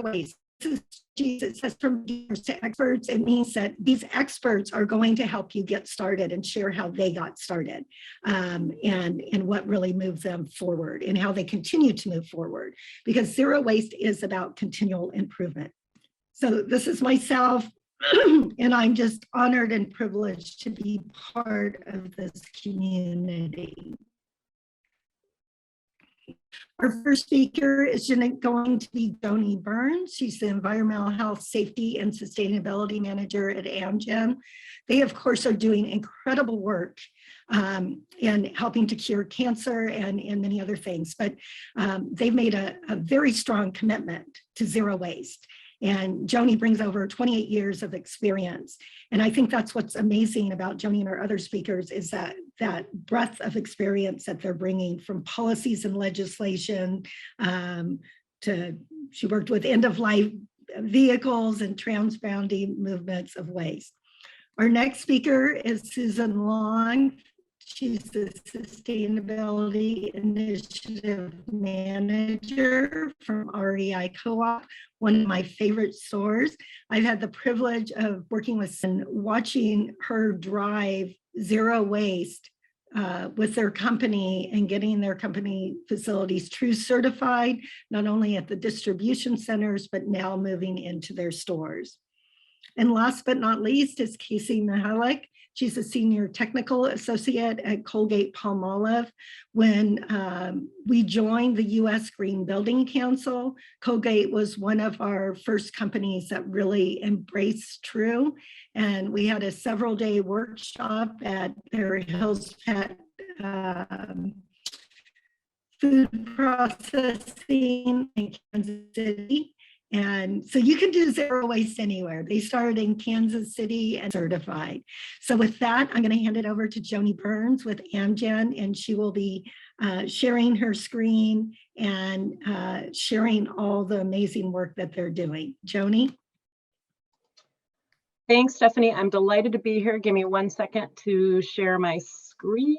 waste. It says from to experts. It means that these experts are going to help you get started and share how they got started, and what really moved them forward and how they continue to move forward, because zero waste is about continual improvement. So this is myself, and I'm just honored and privileged to be part of this community. Our first speaker is going to be Joni Burns. She's the Environmental Health, Safety, and Sustainability Manager at Amgen. They, of course, are doing incredible work in helping to cure cancer and many other things, but they've made a very strong commitment to zero waste. And Joni brings over 28 years of experience. And I think that's what's amazing about Joni and our other speakers, is that breadth of experience that they're bringing, from policies and legislation she worked with end-of-life vehicles and transbounding movements of waste. Our next speaker is Susan Long. She's the Sustainability Initiative Manager from REI Co-op, one of my favorite stores. I've had the privilege of working with and watching her drive zero waste with their company and getting their company facilities true certified, not only at the distribution centers, but now moving into their stores. And last but not least is Casey Mihalik. She's a senior technical associate at Colgate Palmolive. When we joined the U.S. Green Building Council, Colgate was one of our first companies that really embraced True. And we had a several-day workshop at their Hills Pet food processing in Kansas City. And so you can do zero waste anywhere. They started in Kansas City and certified. So with that, I'm going to hand it over to Joni Burns with Amgen, and she will be sharing her screen and sharing all the amazing work that they're doing. Joni? Thanks, Stephanie. I'm delighted to be here. Give me 1 second to share my screen.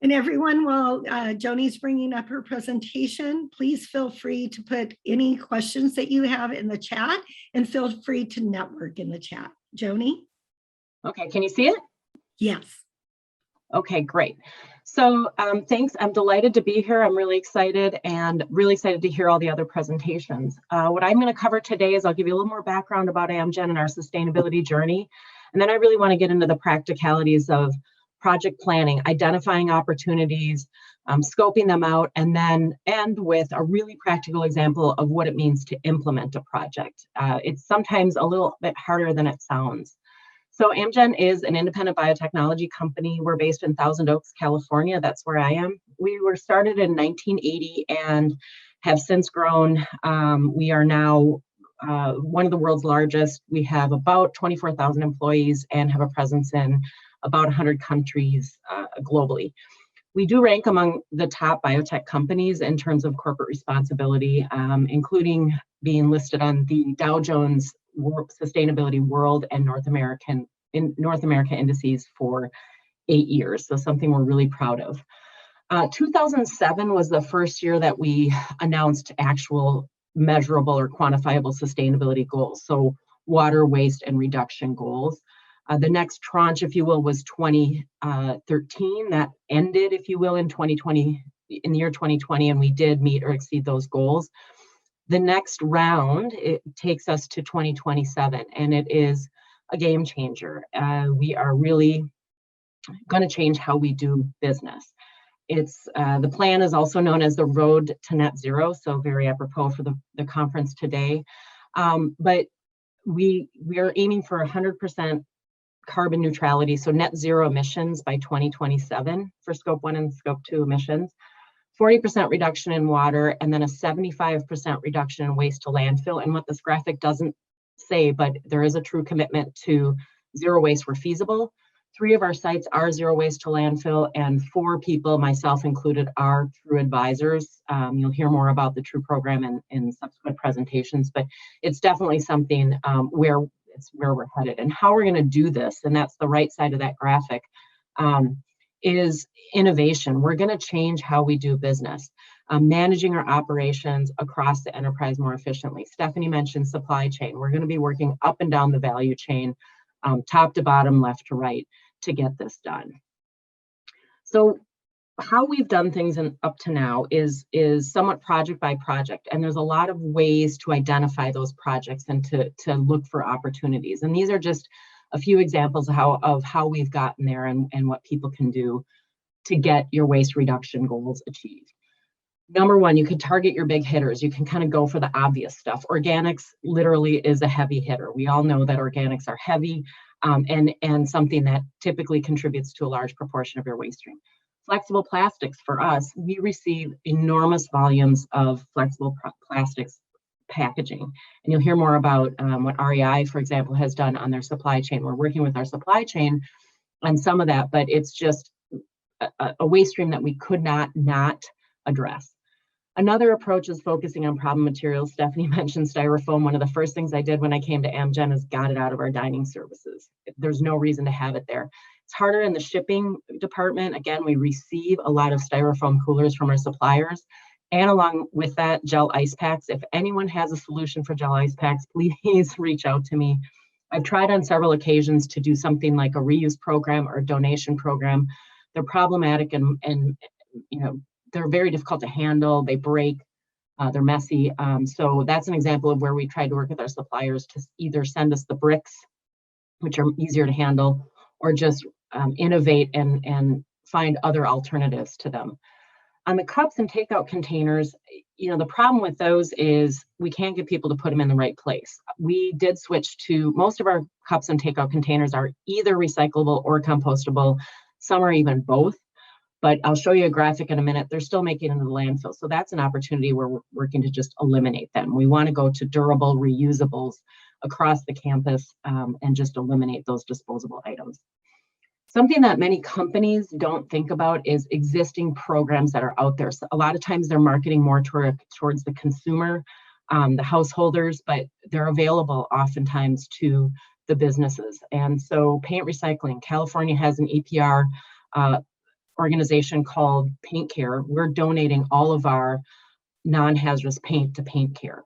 And everyone, while Joni's bringing up her presentation, please feel free to put any questions that you have in the chat, and feel free to network in the chat. Joni? Okay, can you see it? Yes. Okay, great. So thanks, I'm delighted to be here. I'm really excited, and really excited to hear all the other presentations. What I'm going to cover today is I'll give you a little more background about Amgen and our sustainability journey. And then I really want to get into the practicalities of project planning, identifying opportunities, scoping them out, and then end with a really practical example of what it means to implement a project. It's sometimes a little bit harder than it sounds. So Amgen is an independent biotechnology company. We're based in Thousand Oaks, California. That's where I am. We were started in 1980 and have since grown. We are now one of the world's largest. We have about 24,000 employees and have a presence in about 100 countries globally. We do rank among the top biotech companies in terms of corporate responsibility, including being listed on the Dow Jones Sustainability World and North America indices for 8 years. So something we're really proud of. 2007 was the first year that we announced actual measurable or quantifiable sustainability goals. So water, waste, and reduction goals. The next tranche, if you will, was 2013. That ended, if you will, in 2020, in the year 2020, and we did meet or exceed those goals. The next round, it takes us to 2027, and it is a game changer. We are really going to change how we do business. It's the plan is also known as the Road to Net Zero, so very apropos for the conference today. But we are aiming for 100% carbon neutrality, so net zero emissions by 2027 for scope 1 and scope 2 emissions, 40% reduction in water, and then a 75% reduction in waste to landfill. And what this graphic doesn't say, but there is a true commitment to zero waste where feasible. 3 of our sites are zero waste to landfill, and 4 people, myself included, are True advisors. You'll hear more about the True program in subsequent presentations, but it's definitely something where we're headed. And how we're going to do this, and that's the right side of that graphic, is innovation. We're going to change how we do business. managing our operations across the enterprise more efficiently. Stephanie mentioned supply chain. We're going to be working up and down the value chain, top to bottom, left to right, to get this done. So how we've done things up to now is somewhat project by project, and there's a lot of ways to identify those projects and to look for opportunities. And these are just a few examples of how we've gotten there and what people can do to get your waste reduction goals achieved. Number one, you can target your big hitters. You can kind of go for the obvious stuff. Organics literally is a heavy hitter. We all know that organics are heavy and something that typically contributes to a large proportion of your waste stream. Flexible plastics, for us, we receive enormous volumes of flexible plastics packaging. And you'll hear more about what REI, for example, has done on their supply chain. We're working with our supply chain on some of that, but it's just a waste stream that we could not address. Another approach is focusing on problem materials. Stephanie mentioned styrofoam. One of the first things I did when I came to Amgen is got it out of our dining services. There's no reason to have it there. It's harder in the shipping department. Again, we receive a lot of styrofoam coolers from our suppliers. And along with that, gel ice packs. If anyone has a solution for gel ice packs, please reach out to me. I've tried on several occasions to do something like a reuse program or a donation program. They're problematic and you know, they're very difficult to handle. They break, they're messy. So that's an example of where we tried to work with our suppliers to either send us the bricks, which are easier to handle, or just innovate and find other alternatives to them. On the cups and takeout containers, you know, the problem with those is we can't get people to put them in the right place. We did switch to, most of our cups and takeout containers are either recyclable or compostable. Some are even both. But I'll show you a graphic in a minute. They're still making it into the landfill. So that's an opportunity where we're working to just eliminate them. We want to go to durable reusables across the campus and just eliminate those disposable items. Something that many companies don't think about is existing programs that are out there. So a lot of times they're marketing more towards the consumer, the householders, but they're available oftentimes to the businesses. And so paint recycling, California has an EPR organization called Paint Care. We're donating all of our non-hazardous paint to Paint Care.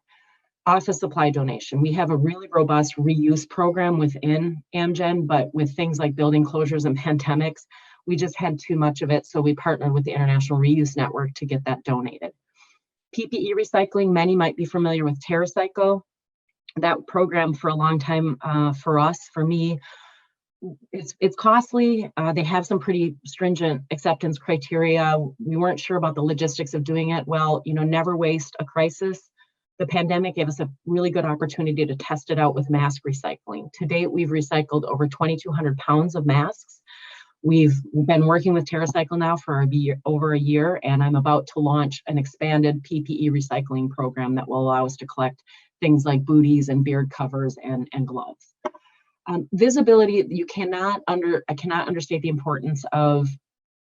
Office supply donation. We have a really robust reuse program within Amgen, but with things like building closures and pandemics, we just had too much of it. So we partnered with the International Reuse Network to get that donated. PPE recycling, many might be familiar with TerraCycle. That program for a long time for me, it's costly. They have some pretty stringent acceptance criteria. We weren't sure about the logistics of doing it. Well, you know, never waste a crisis. The pandemic gave us a really good opportunity to test it out with mask recycling. To date, we've recycled over 2,200 pounds of masks. We've been working with TerraCycle now for over a year, and I'm about to launch an expanded PPE recycling program that will allow us to collect things like booties and beard covers and gloves. Visibility, I cannot understate the importance of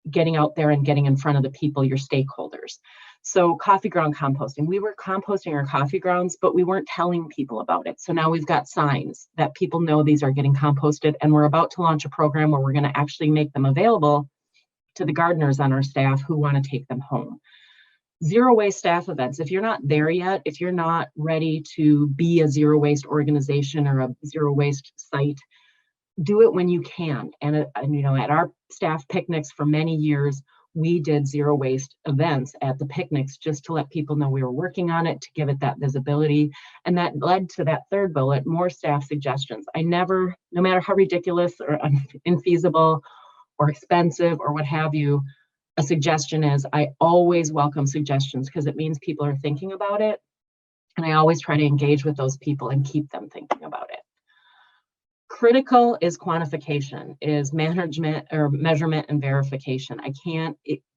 getting out there and getting in front of the people, your stakeholders. So coffee ground composting, we were composting our coffee grounds, but we weren't telling people about it. So now we've got signs that people know these are getting composted, and we're about to launch a program where we're going to actually make them available to the gardeners on our staff who want to take them home. Zero waste staff events. If you're not there yet, if you're not ready to be a zero waste organization or a zero waste site, do it when you can. And you know, at our staff picnics for many years, we did zero waste events at the picnics just to let people know we were working on it, to give it that visibility. And that led to that third bullet, more staff suggestions. No matter how ridiculous or infeasible or expensive or what have you, a suggestion is, I always welcome suggestions because it means people are thinking about it. And I always try to engage with those people and keep them thinking about it. Critical is quantification, is management or measurement and verification.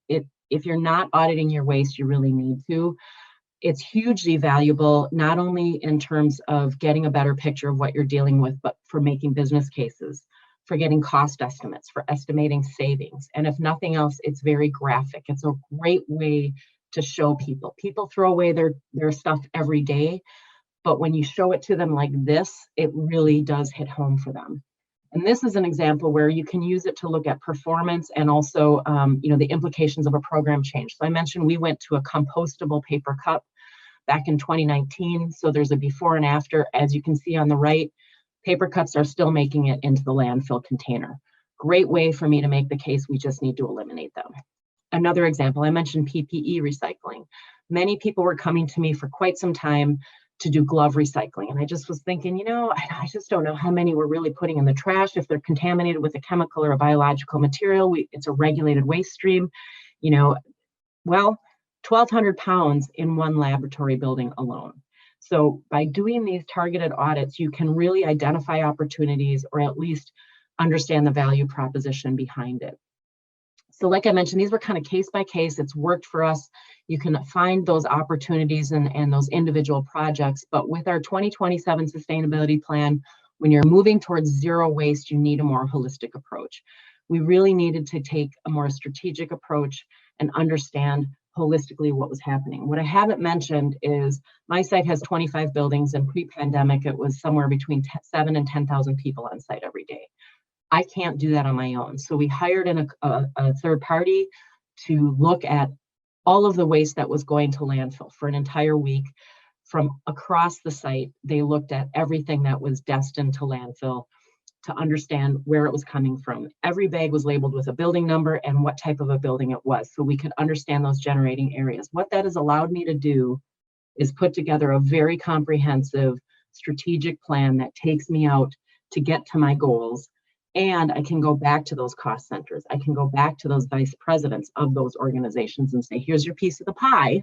If you're not auditing your waste, you really need to. It's hugely valuable, not only in terms of getting a better picture of what you're dealing with, but for making business cases, for getting cost estimates, for estimating savings. And if nothing else, it's very graphic. It's a great way to show people. People throw away their stuff every day, but when you show it to them like this, it really does hit home for them. And this is an example where you can use it to look at performance and also, the implications of a program change. So I mentioned we went to a compostable paper cup back in 2019. So there's a before and after. As you can see on the right, paper cups are still making it into the landfill container. Great way for me to make the case we just need to eliminate them. Another example, I mentioned PPE recycling. Many people were coming to me for quite some time to do glove recycling. And I just was thinking, I just don't know how many we're really putting in the trash. If they're contaminated with a chemical or a biological material, it's a regulated waste stream. Well, 1,200 pounds in one laboratory building alone. So by doing these targeted audits, you can really identify opportunities or at least understand the value proposition behind it. So like I mentioned, these were kind of case by case. It's worked for us. You can find those opportunities and those individual projects. But with our 2027 sustainability plan, when you're moving towards zero waste, you need a more holistic approach. We really needed to take a more strategic approach and understand holistically what was happening. What I haven't mentioned is my site has 25 buildings, and pre-pandemic, it was somewhere between 7,000 and 10,000 people on site every day. I can't do that on my own. So we hired a third party to look at all of the waste that was going to landfill for an entire week. From across the site, they looked at everything that was destined to landfill to understand where it was coming from. Every bag was labeled with a building number and what type of a building it was, so we could understand those generating areas. What that has allowed me to do is put together a very comprehensive strategic plan that takes me out to get to my goals. And I can go back to those cost centers. I can go back to those vice presidents of those organizations and say, here's your piece of the pie,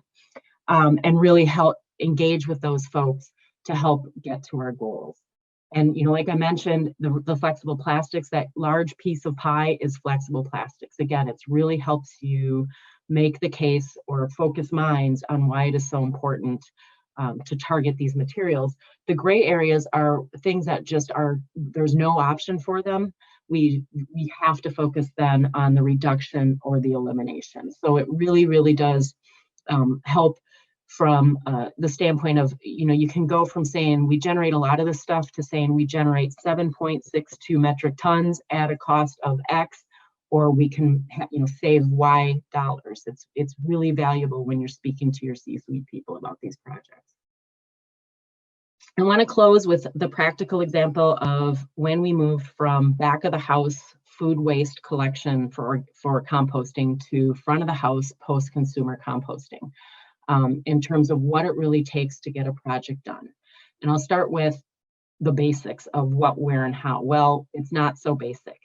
and really help engage with those folks to help get to our goals. And, like I mentioned, the flexible plastics, that large piece of pie is flexible plastics. Again, it really helps you make the case or focus minds on why it is so important to target these materials. The gray areas are things that just there's no option for them. We have to focus then on the reduction or the elimination. So it really, really does help from the standpoint of, you can go from saying we generate a lot of this stuff to saying we generate 7.62 metric tons at a cost of X, or we can save Y dollars. It's really valuable when you're speaking to your C-suite people about these projects. I want to close with the practical example of when we moved from back of the house food waste collection for composting to front of the house post-consumer composting, in terms of what it really takes to get a project done. And I'll start with the basics of what, where, and how. Well, it's not so basic.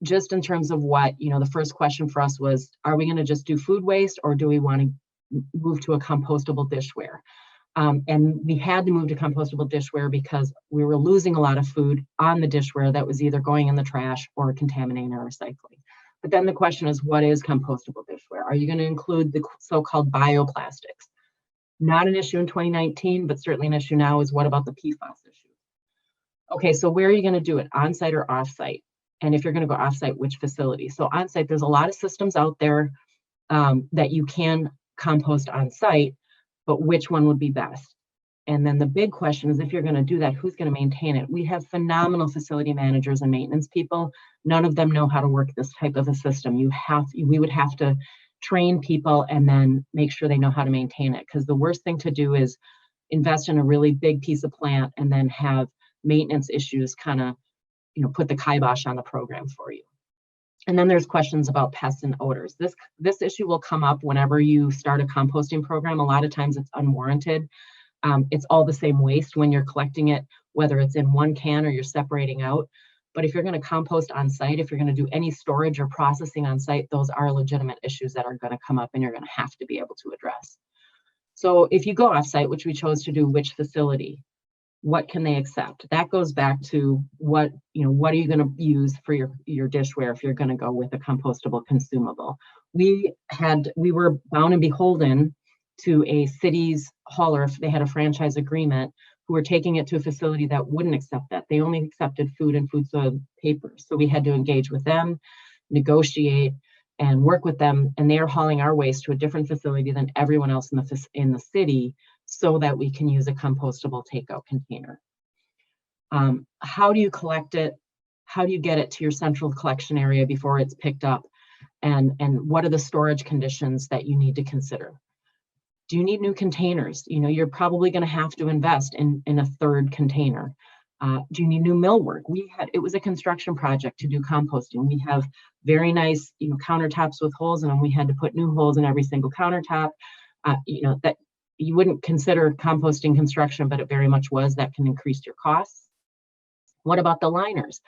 Just in terms of what, the first question for us was, are we going to just do food waste, or do we want to move to a compostable dishware? And we had to move to compostable dishware because we were losing a lot of food on the dishware that was either going in the trash or contaminating our recycling. But then the question is, what is compostable dishware? Are you going to include the so-called bioplastics? Not an issue in 2019, but certainly an issue now is, what about the PFAS issue? Okay, so where are you going to do it, on-site or off-site? And if you're going to go off-site, which facility? So on-site, there's a lot of systems out there that you can compost on-site, but which one would be best? And then the big question is, if you're going to do that, who's going to maintain it? We have phenomenal facility managers and maintenance people. None of them know how to work this type of a system. We would have to train people and then make sure they know how to maintain it. Because the worst thing to do is invest in a really big piece of plant and then have maintenance issues kind of, put the kibosh on the program for you. And then there's questions about pests and odors. This issue will come up whenever you start a composting program. A lot of times it's unwarranted. It's all the same waste when you're collecting it, whether it's in one can or you're separating out. But if you're going to compost on site, if you're going to do any storage or processing on site, those are legitimate issues that are going to come up and you're going to have to be able to address. So if you go off site, which we chose to do, which facility? What can they accept? That goes back to what are you going to use for your dishware if you're going to go with a compostable consumable? We were bound and beholden to a city's hauler if they had a franchise agreement, who were taking it to a facility that wouldn't accept that. They only accepted food and food soil papers. So we had to engage with them, negotiate, and work with them. And they are hauling our waste to a different facility than everyone else in the city, so that we can use a compostable takeout container. How do you collect it? How do you get it to your central collection area before it's picked up? And what are the storage conditions that you need to consider? Do you need new containers? You know, you're probably going to have to invest in a third container. Do you need new millwork? It was a construction project to do composting. We have very nice, you know, countertops with holes in them. We had to put new holes in every single countertop. You know, that you wouldn't consider composting construction, but it very much was. That can increase your costs. What about the liners?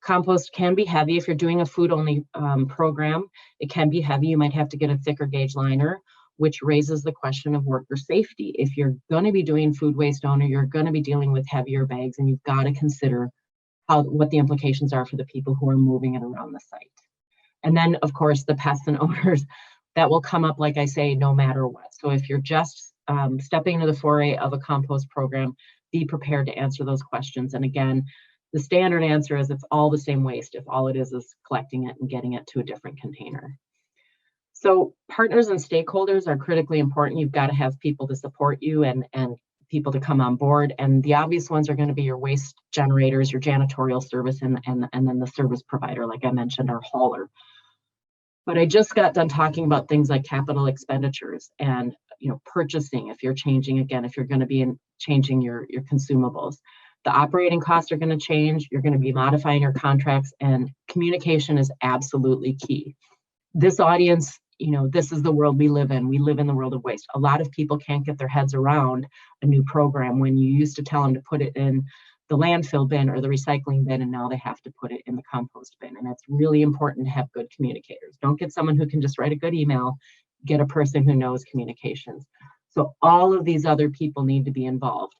Compost can be heavy. If you're doing a food only program, it can be heavy. You might have to get a thicker gauge liner, which raises the question of worker safety. If you're going to be doing food waste only, you're going to be dealing with heavier bags, and you've got to consider what the implications are for the people who are moving it around the site. And then, of course, the pests and odors that will come up, like I say, no matter what. So if you're just stepping into the foray of a compost program, be prepared to answer those questions. And again, the standard answer is it's all the same waste if all it is collecting it and getting it to a different container. So partners and stakeholders are critically important. You've got to have people to support you and people to come on board. And the obvious ones are going to be your waste generators, your janitorial service, and then the service provider, like I mentioned, our hauler. But I just got done talking about things like capital expenditures and, you know, purchasing. If you're changing, again, if you're going to be changing your consumables, the operating costs are going to change. You're going to be modifying your contracts, and communication is absolutely key. This audience, you know, this is the world we live in. We live in the world of waste. A lot of people can't get their heads around a new program when you used to tell them to put it in the landfill bin or the recycling bin, and now they have to put it in the compost bin. And it's really important to have good communicators. Don't get someone who can just write a good email, get a person who knows communications. So all of these other people need to be involved.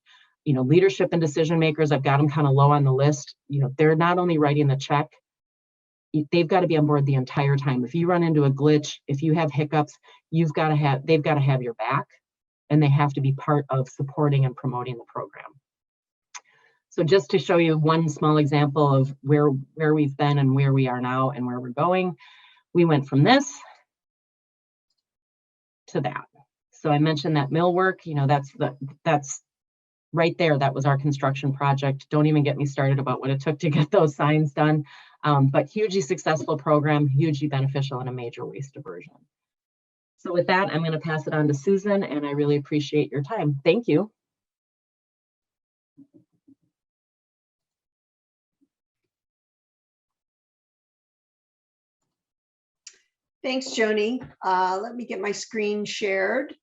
You know, leadership and decision makers, I've got them kind of low on the list. You know, they're not only writing the check, they've got to be on board the entire time. If you run into a glitch, if you have hiccups, they've got to have your back, and they have to be part of supporting and promoting the program. So just to show you one small example of where we've been and where we are now and where we're going, we went from this to that. So I mentioned that millwork, you know, that's right there. That was our construction project. Don't even get me started about what it took to get those signs done. But hugely successful program, hugely beneficial, and a major waste diversion. So with that, I'm going to pass it on to Susan, and I really appreciate your time. Thank you. Thanks, Joni. Let me get my screen shared.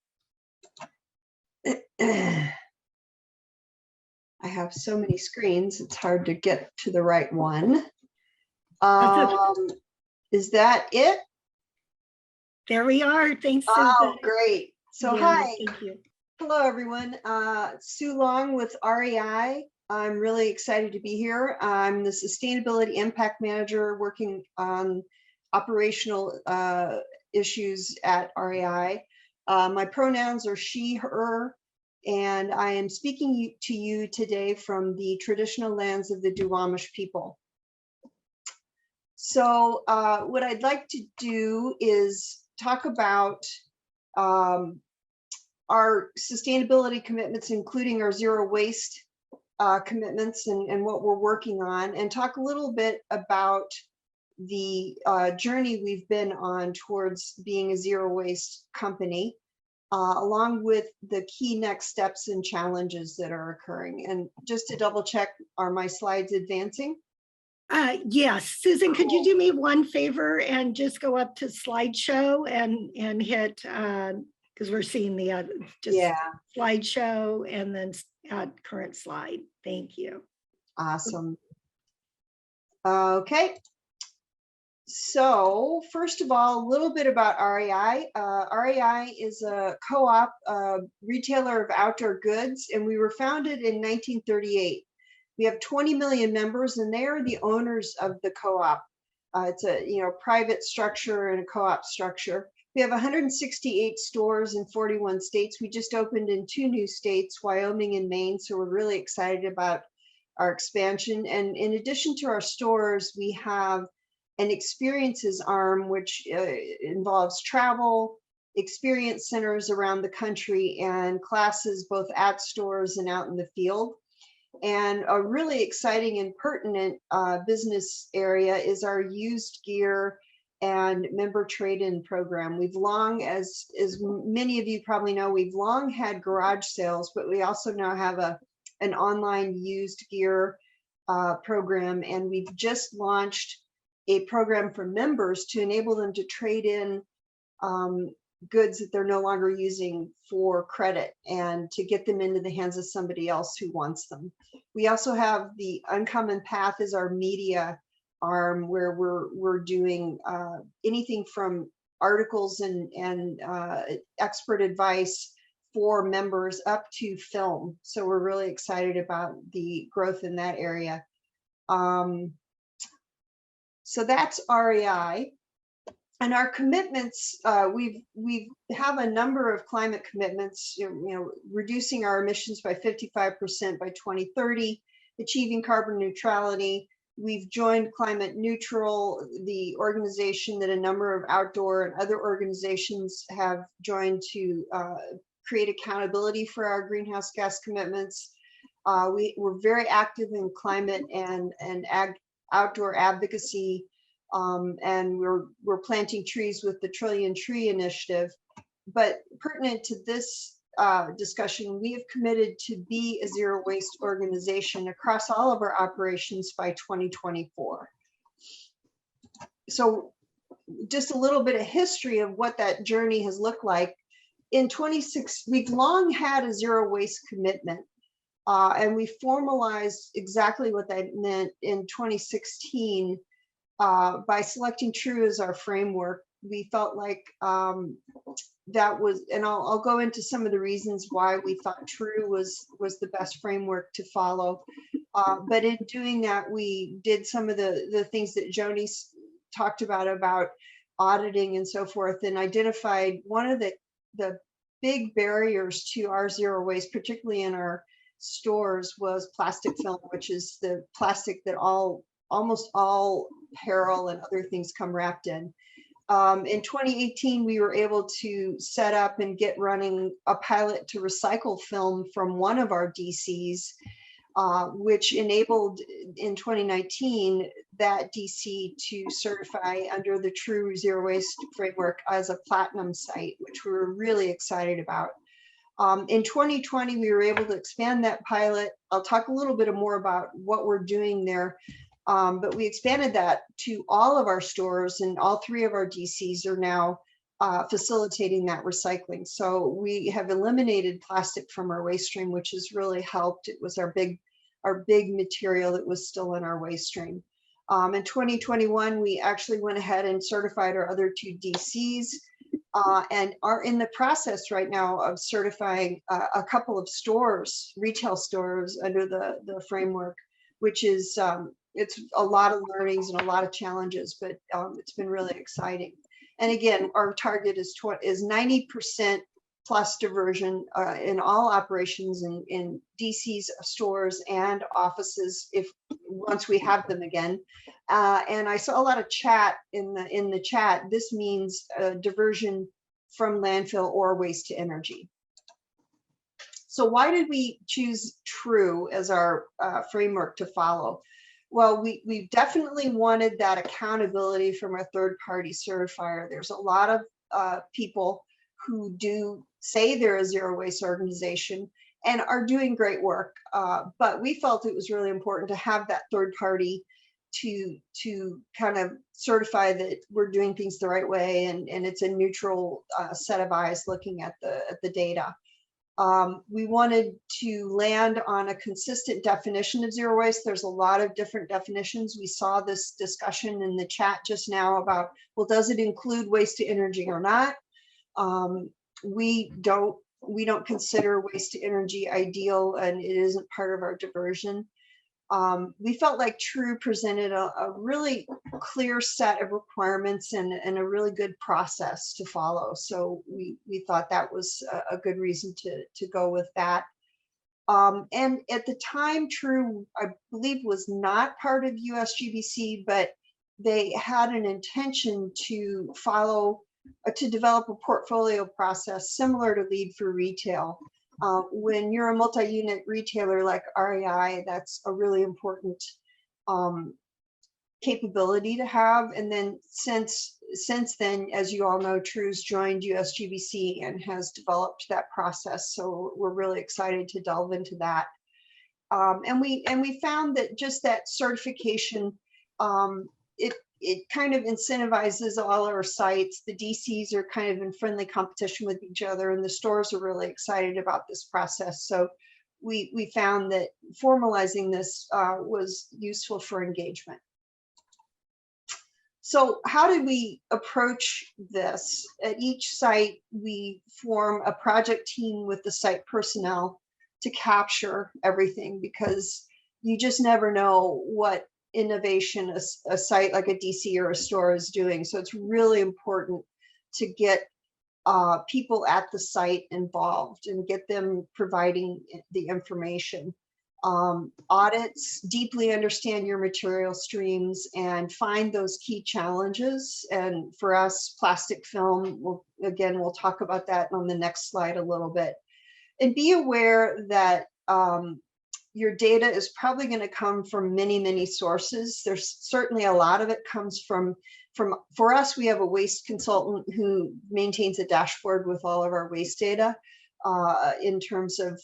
I have so many screens, it's hard to get to the right one. Is that it? There we are. Thanks, Susan. Oh, great. So Yeah, hi. thank you. Hello, everyone. Sue Long with REI. I'm really excited to be here. I'm the Sustainability Impact Manager working on operational issues at REI. My pronouns are she, her, and I am speaking to you today from the traditional lands of the Duwamish people. So what I'd like to do is talk about our sustainability commitments, including our zero waste commitments and what we're working on, and talk a little bit about the journey we've been on towards being a zero waste company, along with the key next steps and challenges that are occurring. And just to double check, are my slides advancing? Yes, Susan, could you do me one favor and just go up to slideshow and hit, because we're seeing the slideshow and then current slide. Thank you. Awesome. Okay. So first of all, a little bit about REI. REI is a co-op retailer of outdoor goods, and we were founded in 1938. We have 20 million members, and they are the owners of the co-op. It's a private structure and a co-op structure. We have 168 stores in 41 states. We just opened in 2 new states, Wyoming and Maine. So we're really excited about our expansion. And in addition to our stores, we have an experiences arm, which involves travel, experience centers around the country, and classes both at stores and out in the field. And a really exciting and pertinent business area is our used gear and member trade-in program. We've long, as many of you probably know, we've long had garage sales, but we also now have an online used gear program, and we've just launched a program for members to enable them to trade in goods that they're no longer using for credit and to get them into the hands of somebody else who wants them. We also have the Uncommon Path as our media arm, where we're doing anything from articles and expert advice for members up to film. So we're really excited about the growth in that area. So that's REI. And our commitments, we have a number of climate commitments, reducing our emissions by 55% by 2030, achieving carbon neutrality. We've joined Climate Neutral, the organization that a number of outdoor and other organizations have joined to create accountability for our greenhouse gas commitments. We're very active in climate and outdoor advocacy. And we're planting trees with the Trillion Tree Initiative. But pertinent to this discussion, we have committed to be a zero waste organization across all of our operations by 2024. So just a little bit of history of what that journey has looked like. In 26, we've long had a zero waste commitment, and we formalized exactly what that meant in 2016. By selecting TRUE as our framework. We felt like that was, and I'll go into some of the reasons why we thought TRUE was the best framework to follow. But in doing that, we did some of the things that Joni talked about auditing and so forth, and identified one of the big barriers to our zero waste, particularly in our stores, was plastic film, which is the plastic that almost all apparel and other things come wrapped in. In 2018, we were able to set up and get running a pilot to recycle film from one of our DCs, which enabled in 2019 that DC to certify under the TRUE Zero Waste framework as a platinum site, which we were really excited about. In 2020, we were able to expand that pilot. I'll talk a little bit more about what we're doing there. But we expanded that to all of our stores, and all 3 of our DCs are now facilitating that recycling. So we have eliminated plastic from our waste stream, which has really helped. It was our big material that was still in our waste stream. In 2021, we actually went ahead and certified our other 2 DCs and are in the process right now of certifying a couple of stores, retail stores, under the framework, which is it's a lot of learnings and a lot of challenges, but it's been really exciting. And again, our target is 90% plus diversion in all operations in DCs, stores, and offices, once we have them again. And I saw a lot of chat in the chat. This means diversion from landfill or waste to energy. So why did we choose TRUE as our framework to follow? Well, we definitely wanted that accountability from a third-party certifier. There's a lot of people who do say they're a zero waste organization and are doing great work, but we felt it was really important to have that third party to kind of certify that we're doing things the right way, and it's a neutral set of eyes looking at the data. We wanted to land on a consistent definition of zero waste. There's a lot of different definitions. We saw this discussion in the chat just now about, well, does it include waste to energy or not? We don't consider waste to energy ideal, and it isn't part of our diversion. We felt like TRUE presented a really clear set of requirements and a really good process to follow. So we thought that was a good reason to go with that. And at the time, TRUE, I believe, was not part of USGBC, but they had an intention to follow, to develop a portfolio process similar to Lead for Retail. When you're a multi-unit retailer like REI, that's a really important capability to have. And then since then, as you all know, True's joined USGBC and has developed that process. So we're really excited to delve into that. And we found that just that certification, it kind of incentivizes all our sites. The DCs are kind of in friendly competition with each other, and the stores are really excited about this process. So we found that formalizing this was useful for engagement. So how did we approach this? At each site, we form a project team with the site personnel to capture everything, because you just never know what innovation a site like a DC or a store is doing. So it's really important to get people at the site involved and get them providing the information. Audits, deeply understand your material streams and find those key challenges. And for us, plastic film, we'll talk about that on the next slide a little bit. And be aware that your data is probably going to come from many, many sources. There's certainly a lot of it comes from for us, we have a waste consultant who maintains a dashboard with all of our waste data in terms of,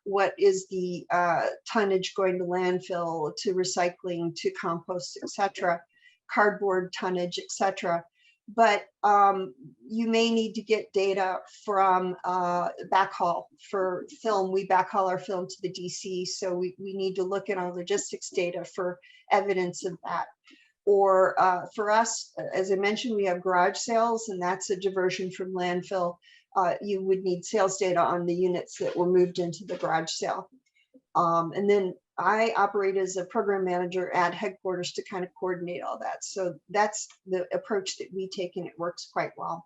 what is the tonnage going to landfill, to recycling, to compost, etc., cardboard tonnage, etc. But you may need to get data from backhaul for film. We backhaul our film to the DC, so we need to look at our logistics data for evidence of that. Or for us, as I mentioned, we have garage sales, and that's a diversion from landfill. You would need sales data on the units that were moved into the garage sale. And then I operate as a program manager at headquarters to kind of coordinate all that. So that's the approach that we take, and it works quite well.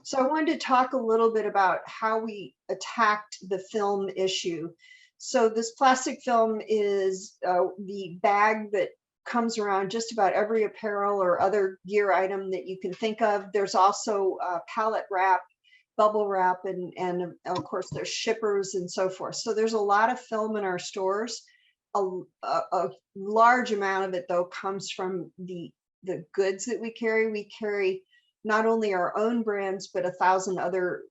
So I wanted to talk a little bit about how we attacked the film issue. So this plastic film is the bag that comes around just about every apparel or other gear item that you can think of. There's also pallet wrap, bubble wrap, and of course there's shippers and so forth. So there's a lot of film in our stores. A large amount of it though comes from the goods that we carry. We carry not only our own brands, but 1,000 other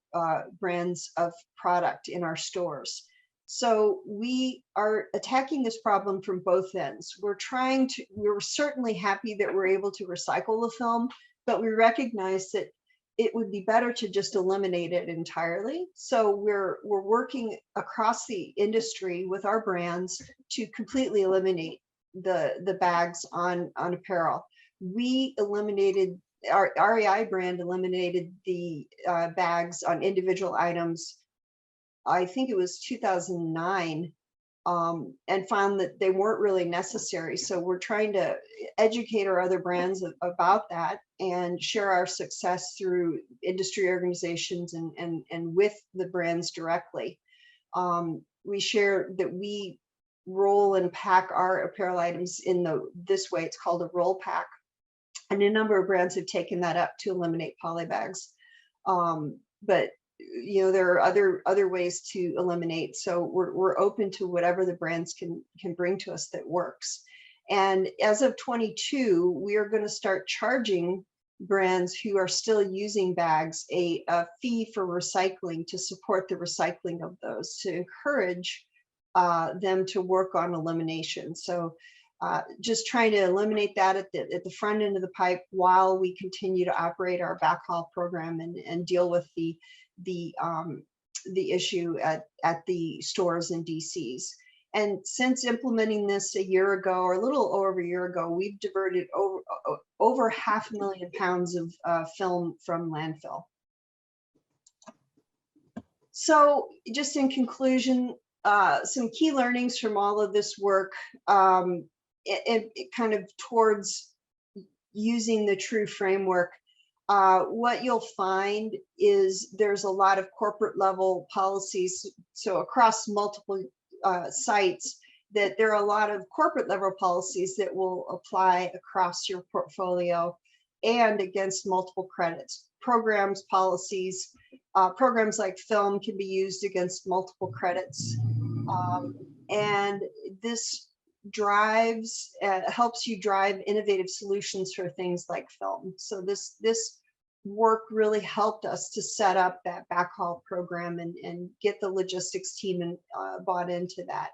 brands of product in our stores. So we are attacking this problem from both ends. We're certainly happy that we're able to recycle the film, but we recognize that it would be better to just eliminate it entirely. So we're working across the industry with our brands to completely eliminate the bags on apparel. We eliminated, our REI brand eliminated the bags on individual items, I think it was 2009, and found that they weren't really necessary. So we're trying to educate our other brands about that and share our success through industry organizations and with the brands directly. We share that we roll and pack our apparel items in this way. It's called a roll pack. And a number of brands have taken that up to eliminate poly bags. But there are other ways to eliminate. So we're open to whatever the brands can bring to us that works. And as of 22, we are going to start charging brands who are still using bags a fee for recycling to support the recycling of those, to encourage them to work on elimination. So just trying to eliminate that at the front end of the pipe while we continue to operate our backhaul program and deal with the issue at the stores and DCs. And since implementing this a year ago, or a little over a year ago, we've diverted over 500,000 pounds of film from landfill. So just in conclusion, some key learnings from all of this work, it kind of towards using the True framework. What you'll find is there's a lot of corporate level policies. So across multiple sites, that there are a lot of corporate level policies that will apply across your portfolio and against multiple credits, programs, policies. programs like film can be used against multiple credits. And this drives, helps you drive innovative solutions for things like film. So this work really helped us to set up that backhaul program and get the logistics team bought into that.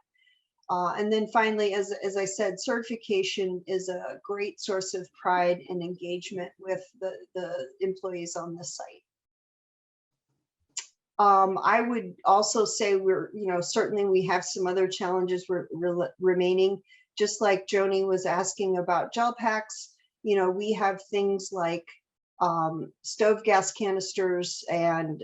And then finally, as I said, certification is a great source of pride and engagement with the employees on the site. I would also say certainly we have some other challenges remaining. Just like Joni was asking about gel packs, we have things like stove gas canisters and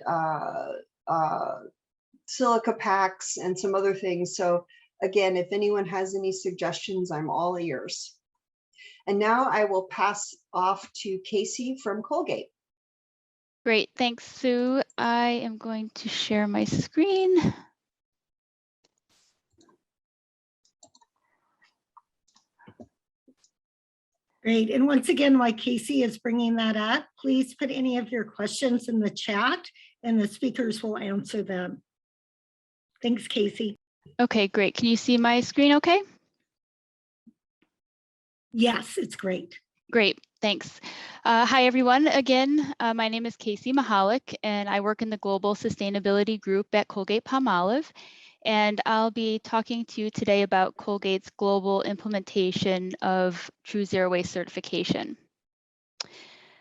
silica packs and some other things. So again, if anyone has any suggestions, I'm all ears. And now I will pass off to Casey from Colgate. Great, thanks, Sue. I am going to share my screen. Great. And once again, while Casey is bringing that up, please put any of your questions in the chat and the speakers will answer them. Thanks, Casey. Okay, great. Can you see my screen okay? Yes, it's great. Great, thanks. Hi, everyone. Again, my name is Casey Mahalik, and I work in the Global Sustainability Group at Colgate-Palmolive. And I'll be talking to you today about Colgate's global implementation of True Zero Waste certification.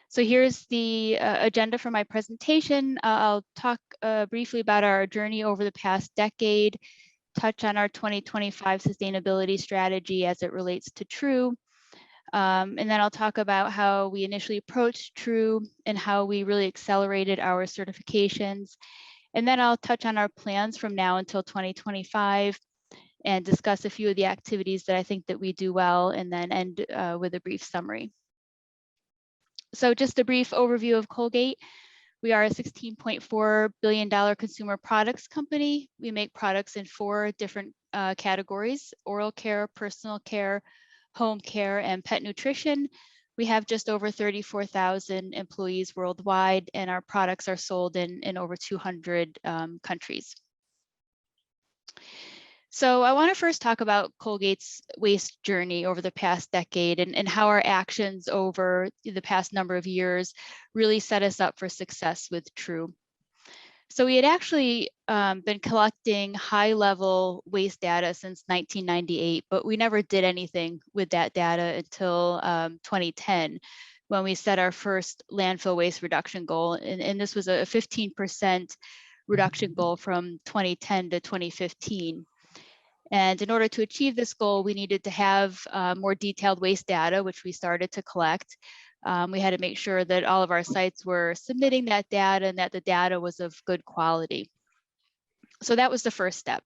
So here's the agenda for my presentation. I'll talk briefly about our journey over the past decade, touch on our 2025 sustainability strategy as it relates to True, and then I'll talk about how we initially approached True and how we really accelerated our certifications. And then I'll touch on our plans from now until 2025 and discuss a few of the activities that I think that we do well, and then end with a brief summary. So just a brief overview of Colgate. We are a $16.4 billion consumer products company. We make products in 4 different categories: oral care, personal care, home care, and pet nutrition. We have just over 34,000 employees worldwide, and our products are sold in over 200 countries. So I want to first talk about Colgate's waste journey over the past decade and how our actions over the past number of years really set us up for success with True. So we had actually been collecting high-level waste data since 1998, but we never did anything with that data until 2010, when we set our first landfill waste reduction goal. And this was a 15% reduction goal from 2010 to 2015. And in order to achieve this goal, we needed to have more detailed waste data, which we started to collect. We had to make sure that all of our sites were submitting that data and that the data was of good quality. So that was the first step.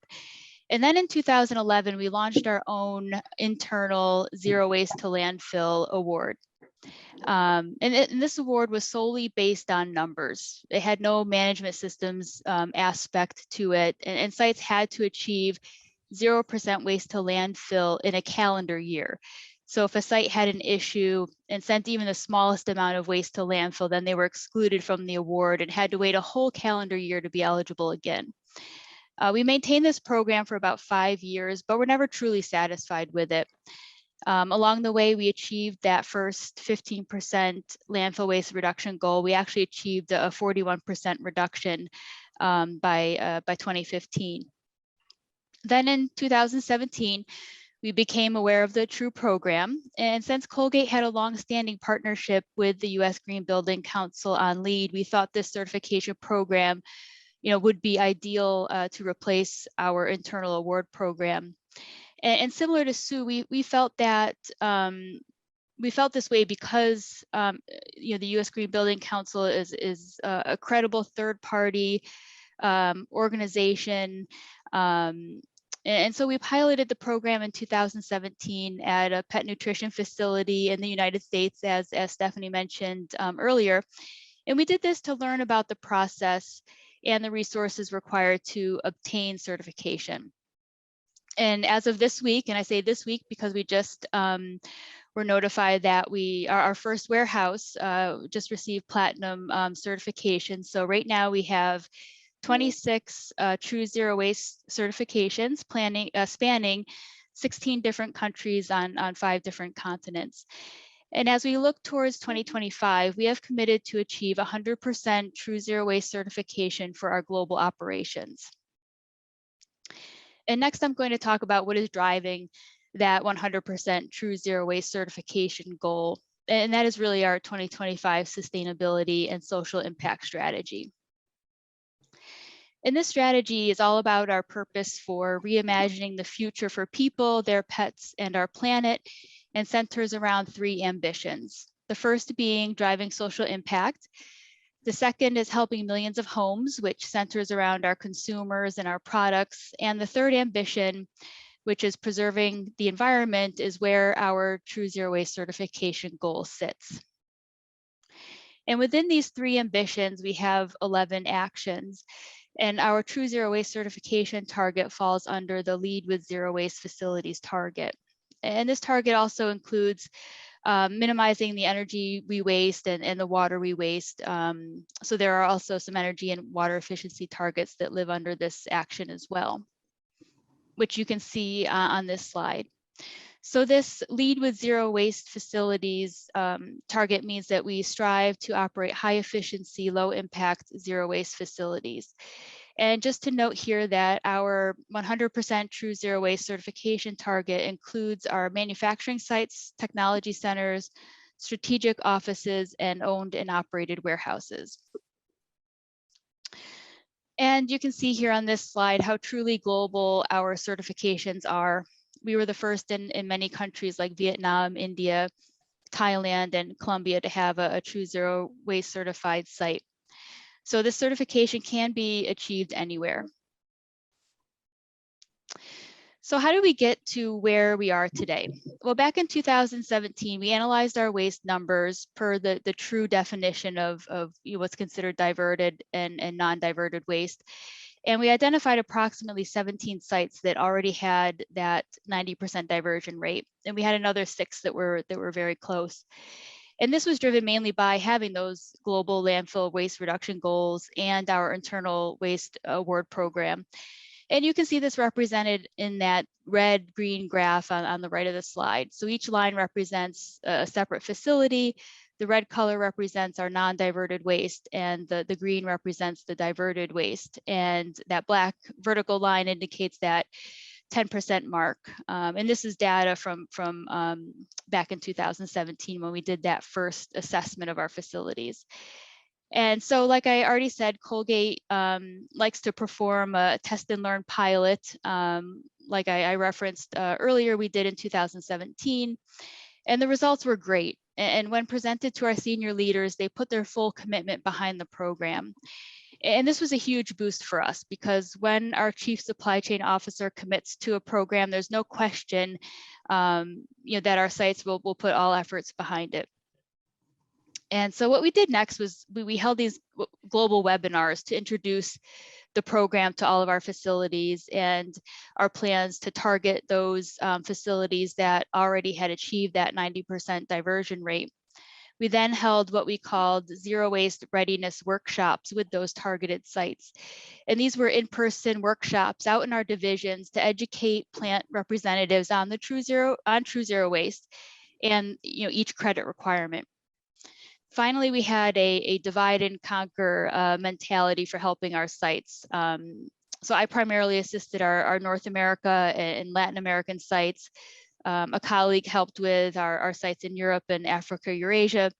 And then in 2011, we launched our own internal Zero Waste to Landfill award. And this award was solely based on numbers. It had no management systems aspect to it, and sites had to achieve 0% waste to landfill in a calendar year. So if a site had an issue and sent even the smallest amount of waste to landfill, then they were excluded from the award and had to wait a whole calendar year to be eligible again. We maintained this program for about 5 years, but we're never truly satisfied with it. Along the way, we achieved that first 15% landfill waste reduction goal. We actually achieved a 41% reduction by 2015. Then in 2017, we became aware of the True program. And since Colgate had a long-standing partnership with the U.S. Green Building Council on LEED, we thought this certification program, would be ideal to replace our internal award program. And similar to Sue, we felt that we felt this way because the U.S. Green Building Council is a credible third-party organization. And so we piloted the program in 2017 at a pet nutrition facility in the United States, as Stephanie mentioned earlier. And we did this to learn about the process and the resources required to obtain certification. And as of this week, and I say this week because we just we're notified that our first warehouse just received platinum certification. So right now we have 26 true zero waste certifications spanning 16 different countries on 5 different continents. And as we look towards 2025, we have committed to achieve 100% true zero waste certification for our global operations. And next, I'm going to talk about what is driving that 100% true zero waste certification goal. And that is really our 2025 sustainability and social impact strategy. And this strategy is all about our purpose for reimagining the future for people, their pets, and our planet, and centers around 3 ambitions. The first being driving social impact. The second is helping millions of homes, which centers around our consumers and our products. And the third ambition, which is preserving the environment, is where our true zero waste certification goal sits. And within these 3 ambitions, we have 11 actions. And our true zero waste certification target falls under the Lead with Zero Waste Facilities target. And this target also includes minimizing the energy we waste and the water we waste. So there are also some energy and water efficiency targets that live under this action as well, which you can see on this slide. So this Lead with Zero Waste Facilities target means that we strive to operate high efficiency, low impact, zero waste facilities. And just to note here that our 100% true zero waste certification target includes our manufacturing sites, technology centers, strategic offices, and owned and operated warehouses. And you can see here on this slide how truly global our certifications are. We were the first in many countries like Vietnam, India, Thailand, and Colombia to have a true zero waste certified site. So this certification can be achieved anywhere. So how do we get to where we are today? Well, back in 2017, we analyzed our waste numbers per the true definition of what's considered diverted and non-diverted waste. And we identified approximately 17 sites that already had that 90% diversion rate. And we had another 6 that were very close. And this was driven mainly by having those global landfill waste reduction goals and our internal waste award program. And you can see this represented in that red-green graph on the right of the slide. So each line represents a separate facility. The red color represents our non-diverted waste, and the green represents the diverted waste. And that black vertical line indicates that 10% mark. And this is data from back in 2017 when we did that first assessment of our facilities. And so, like I already said, Colgate likes to perform a test and learn pilot. Like I referenced earlier, we did in 2017, and the results were great. And when presented to our senior leaders, they put their full commitment behind the program. And this was a huge boost for us because when our chief supply chain officer commits to a program, there's no question that our sites will put all efforts behind it. And so what we did next was we held these global webinars to introduce the program to all of our facilities and our plans to target those facilities that already had achieved that 90% diversion rate. We then held what we called zero waste readiness workshops with those targeted sites. And these were in-person workshops out in our divisions to educate plant representatives on the true zero waste and each credit requirement. Finally, we had a divide and conquer mentality for helping our sites. So I primarily assisted our North America and Latin American sites. A colleague helped with our sites in Europe and Africa, Eurasia.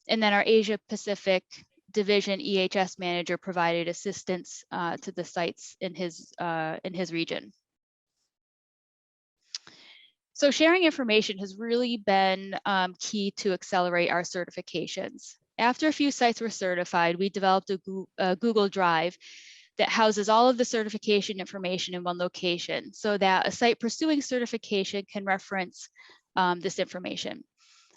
And then our Asia Pacific division EHS manager provided assistance to the sites in his region. So sharing information has really been key to accelerate our certifications. After a few sites were certified, we developed a Google Drive that houses all of the certification information in one location so that a site pursuing certification can reference this information.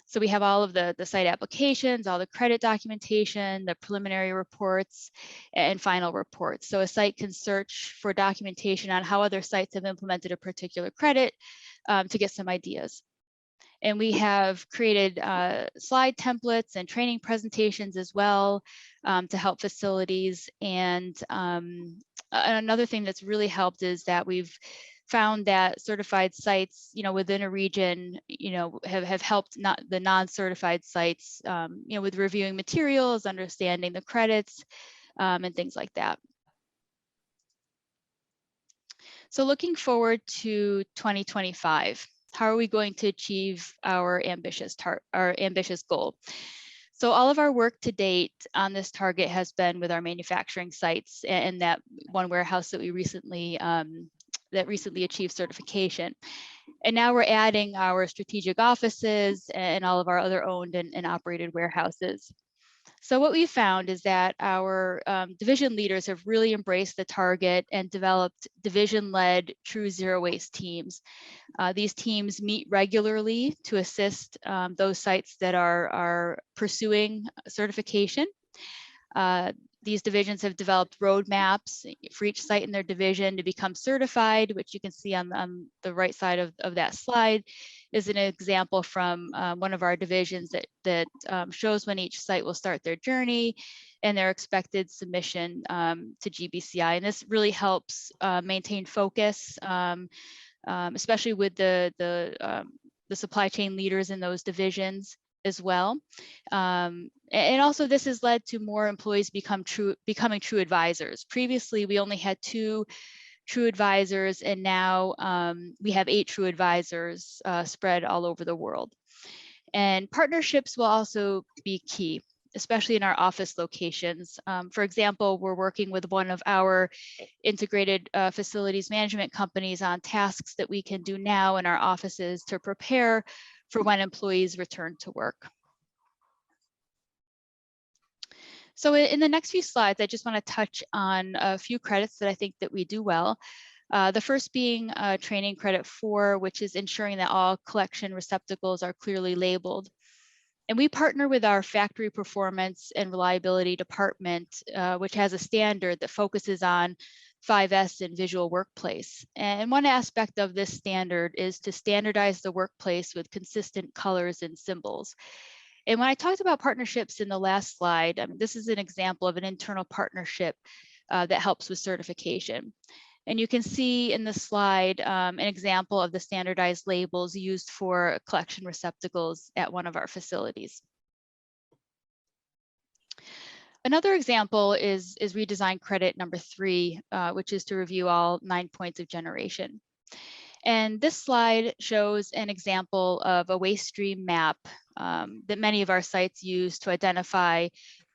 So we have all of the site applications, all the credit documentation, the preliminary reports, and final reports. So a site can search for documentation on how other sites have implemented a particular credit to get some ideas. And we have created slide templates and training presentations as well to help facilities. And another thing that's really helped is that we've found that certified sites, within a region, have helped the non-certified sites, with reviewing materials, understanding the credits, and things like that. So looking forward to 2025, how are we going to achieve our ambitious goal? So all of our work to date on this target has been with our manufacturing sites and that one warehouse that we recently achieved certification. And now we're adding our strategic offices and all of our other owned and operated warehouses. So what we found is that our division leaders have really embraced the target and developed division-led true zero waste teams. These teams meet regularly to assist those sites that are pursuing certification. These divisions have developed roadmaps for each site in their division to become certified, which you can see on the right side of that slide is an example from one of our divisions that shows when each site will start their journey and their expected submission to GBCI. And this really helps maintain focus, especially with the supply chain leaders in those divisions as well. And also this has led to more employees becoming true advisors. Previously, we only had 2 true advisors, and now we have 8 true advisors spread all over the world. And partnerships will also be key, especially in our office locations. For example, we're working with one of our integrated facilities management companies on tasks that we can do now in our offices to prepare for when employees return to work. So in the next few slides, I just want to touch on a few credits that I think that we do well. The first being training credit 4, which is ensuring that all collection receptacles are clearly labeled. And we partner with our factory performance and reliability department, which has a standard that focuses on 5S and visual workplace. And one aspect of this standard is to standardize the workplace with consistent colors and symbols. And when I talked about partnerships in the last slide, this is an example of an internal partnership that helps with certification. And you can see in the slide an example of the standardized labels used for collection receptacles at one of our facilities. Another example is redesign credit number 3, which is to review all 9 points of generation. And this slide shows an example of a waste stream map that many of our sites use to identify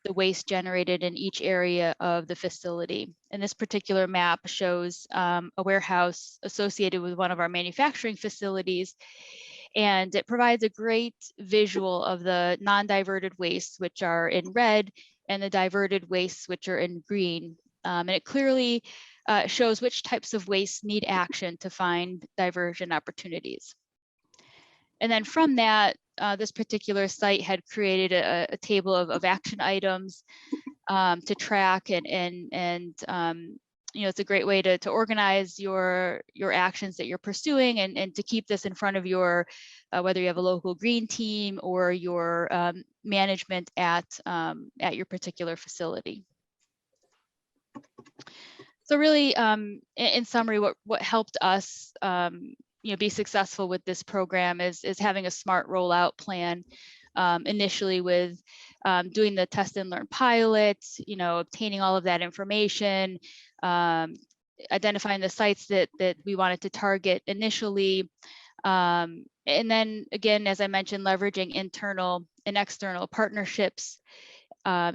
the waste generated in each area of the facility. And this particular map shows a warehouse associated with one of our manufacturing facilities. And it provides a great visual of the non-diverted wastes, which are in red, and the diverted wastes, which are in green. And it clearly shows which types of waste need action to find diversion opportunities. And then from that, this particular site had created a table of action items to track, and it's a great way to organize your actions that you're pursuing and to keep this in front of your, whether you have a local green team or your management at your particular facility. So really, in summary, what helped us be successful with this program is having a smart rollout plan, initially with doing the test and learn pilot, obtaining all of that information, identifying the sites that we wanted to target initially. And then again, as I mentioned, leveraging internal and external partnerships,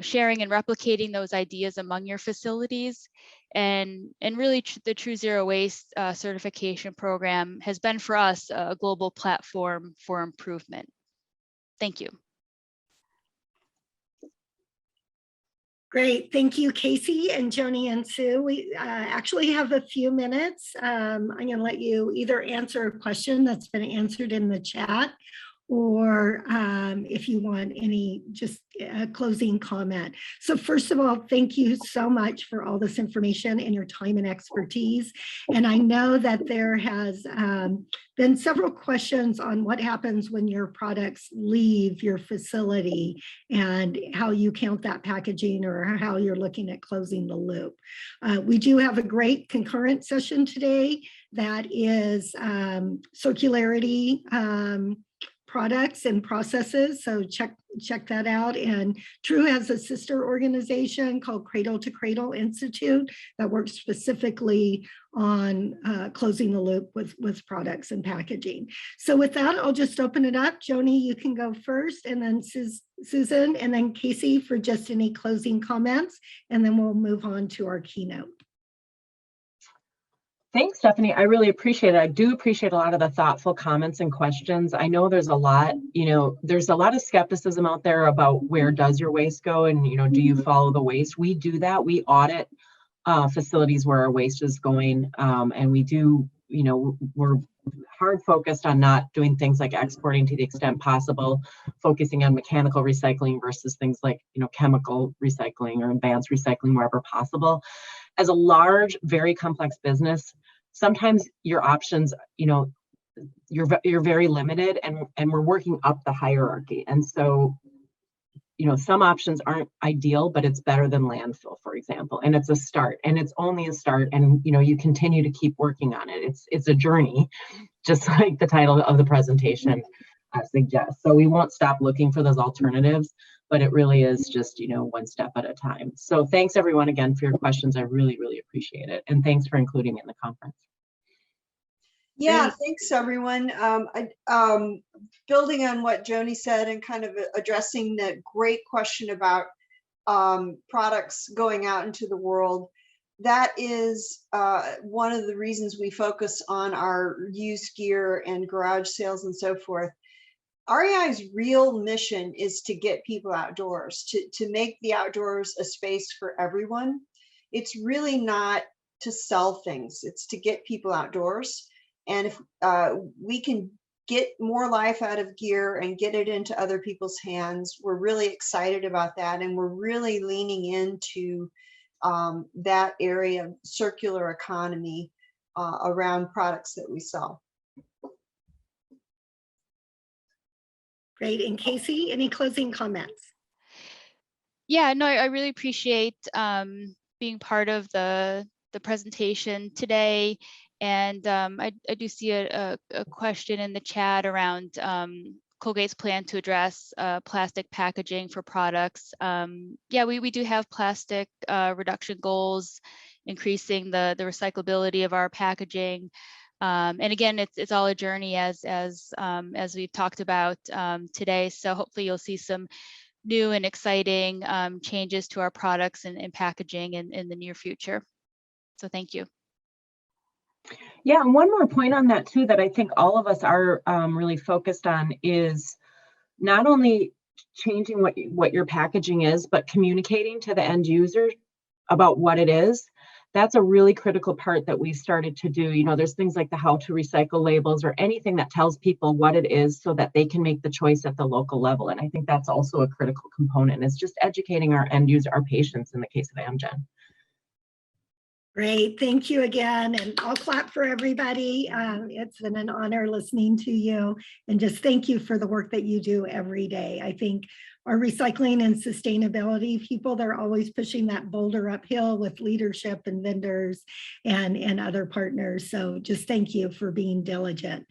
sharing and replicating those ideas among your facilities. And really the True Zero Waste certification program has been for us a global platform for improvement. Thank you. Great, thank you, Casey and Joni and Sue. We actually have a few minutes. I'm gonna let you either answer a question that's been answered in the chat, or if you want any just closing comment. So first of all, thank you so much for all this information and your time and expertise. And I know that there has been several questions on what happens when your products leave your facility and how you count that packaging or how you're looking at closing the loop. We do have a great concurrent session today that is circularity products and processes. So check that out. And True has a sister organization called Cradle to Cradle Institute that works specifically on closing the loop with products and packaging. So with that, I'll just open it up. Joni, you can go first, and then Susan, and then Casey for just any closing comments, and then we'll move on to our keynote. Thanks, Stephanie. I really appreciate it. I do appreciate a lot of the thoughtful comments and questions. I know there's a lot, there's a lot of skepticism out there about where does your waste go and, do you follow the waste? We do that. We audit facilities where our waste is going. And we do, we're hard focused on not doing things like exporting to the extent possible, focusing on mechanical recycling versus things like, chemical recycling or advanced recycling wherever possible. As a large, very complex business, sometimes your options, you're very limited, and we're working up the hierarchy. And so, some options aren't ideal, but it's better than landfill, for example. And it's a start, and it's only a start. And you continue to keep working on it. It's a journey, just like the title of the presentation suggests. So we won't stop looking for those alternatives, but it really is just, one step at a time. So thanks everyone again for your questions. I really, really appreciate it. And thanks for including me in the conference. Yeah, thanks everyone. Building on what Joni said and kind of addressing that great question about products going out into the world, that is one of the reasons we focus on our used gear and garage sales and so forth. REI's real mission is to get people outdoors, to make the outdoors a space for everyone. It's really not to sell things, it's to get people outdoors. And if we can get more life out of gear and get it into other people's hands, we're really excited about that. And we're really leaning into that area of circular economy around products that we sell. Great. And Casey, any closing comments? Yeah, no, I really appreciate being part of the presentation today. And I do see a question in the chat around Colgate's plan to address plastic packaging for products. Yeah, we do have plastic reduction goals, increasing the recyclability of our packaging. And again, it's all a journey as we've talked about today. So hopefully you'll see some new and exciting changes to our products and packaging in the near future. So thank you. Yeah, and one more point on that too, that I think all of us are really focused on is not only changing what your packaging is, but communicating to the end user about what it is. That's a really critical part that we started to do. There's things like the how to recycle labels or anything that tells people what it is so that they can make the choice at the local level. And I think that's also a critical component, is just educating our end user, our patients in the case of Amgen. Great, thank you again, and I'll clap for everybody. It's been an honor listening to you, and just thank you for the work that you do every day. I think our recycling and sustainability people, they're always pushing that boulder uphill with leadership and vendors and other partners. So just thank you for being diligent.